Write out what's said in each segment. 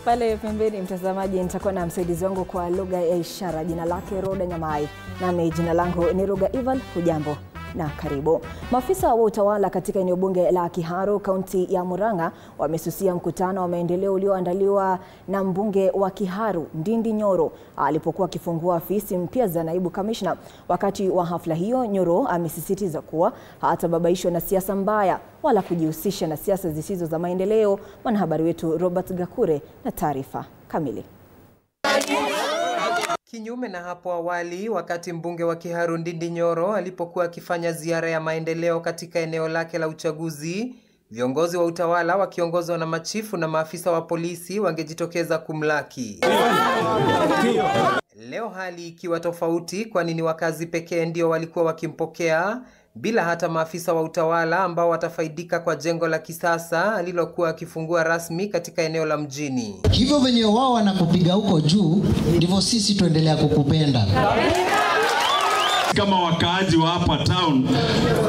Pale pembeni mtazamaji, nitakuwa na msaidizi wangu kwa lugha ya ishara. Jina lake Roda Nyamai, nami jina langu ni Ruga Ival. Hujambo na karibu. Maafisa wa utawala katika eneo bunge la Kiharu, kaunti ya Murang'a, wamesusia mkutano wa maendeleo ulioandaliwa na mbunge wa Kiharu Ndindi Nyoro alipokuwa akifungua afisi mpya za naibu kamishna. Wakati wa hafla hiyo, Nyoro amesisitiza kuwa hatababaishwa na siasa mbaya wala kujihusisha na siasa zisizo za maendeleo. Mwanahabari wetu Robert Gakure na taarifa kamili. Kinyume na hapo awali, wakati mbunge wa Kiharu Ndindi Nyoro alipokuwa akifanya ziara ya maendeleo katika eneo lake la uchaguzi, viongozi wa utawala wakiongozwa na machifu na maafisa wa polisi wangejitokeza kumlaki. Leo hali ikiwa tofauti, kwani ni wakazi pekee ndio walikuwa wakimpokea, bila hata maafisa wa utawala ambao watafaidika kwa jengo la kisasa alilokuwa akifungua rasmi katika eneo la mjini. Hivyo venye wao wanakupiga huko juu, ndivyo sisi tuendelea kukupenda. Kama wakaaji wa hapa town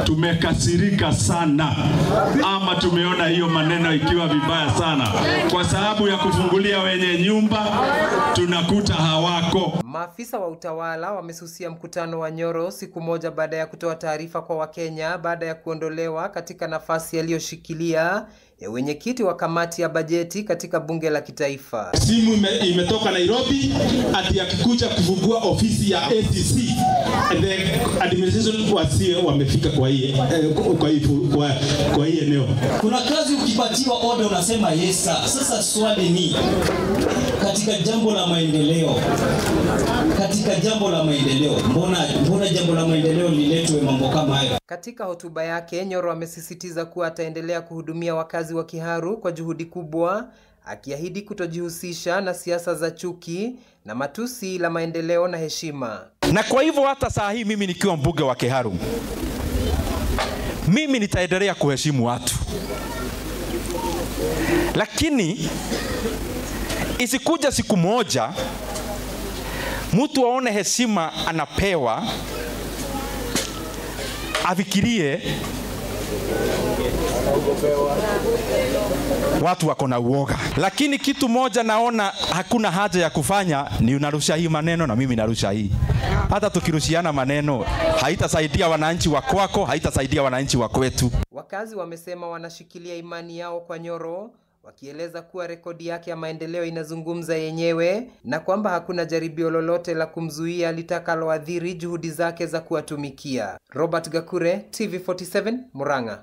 tumekasirika sana, ama tumeona hiyo maneno ikiwa vibaya sana, kwa sababu ya kufungulia wenye nyumba tunakuta hawako. Maafisa wa utawala wamesusia mkutano wa Nyoro siku moja baada ya kutoa taarifa kwa Wakenya baada ya kuondolewa katika nafasi aliyoshikilia ya wenyekiti wa kamati ya bajeti katika bunge la kitaifa. Simu imetoka Nairobi ati akikuja kufungua ofisi ya ACC, and the administration wamefika kwa hii eneo. Kuna kazi ukipatiwa order unasema yes sir. Sasa swali ni katika jambo la maendeleo. Mbona jambo la maendeleo liletwe mambo kama haya? Katika hotuba yake, Nyoro amesisitiza kuwa ataendelea kuhudumia wakazi wa Kiharu kwa juhudi kubwa, akiahidi kutojihusisha na siasa za chuki na matusi la maendeleo na heshima. Na kwa hivyo hata saa hii mimi nikiwa mbunge wa Kiharu, mimi nitaendelea kuheshimu watu. Lakini isikuja siku moja mtu aone heshima anapewa afikirie watu wako na uoga. Lakini kitu moja naona hakuna haja ya kufanya ni unarusha hii maneno na mimi narusha hii. Hata tukirushiana maneno haitasaidia wananchi wa kwako, haitasaidia wananchi wa kwetu. Wakazi wamesema wanashikilia imani yao kwa Nyoro, wakieleza kuwa rekodi yake ya maendeleo inazungumza yenyewe na kwamba hakuna jaribio lolote la kumzuia litakaloathiri juhudi zake za kuwatumikia. Robert Gakure, TV47, Murang'a.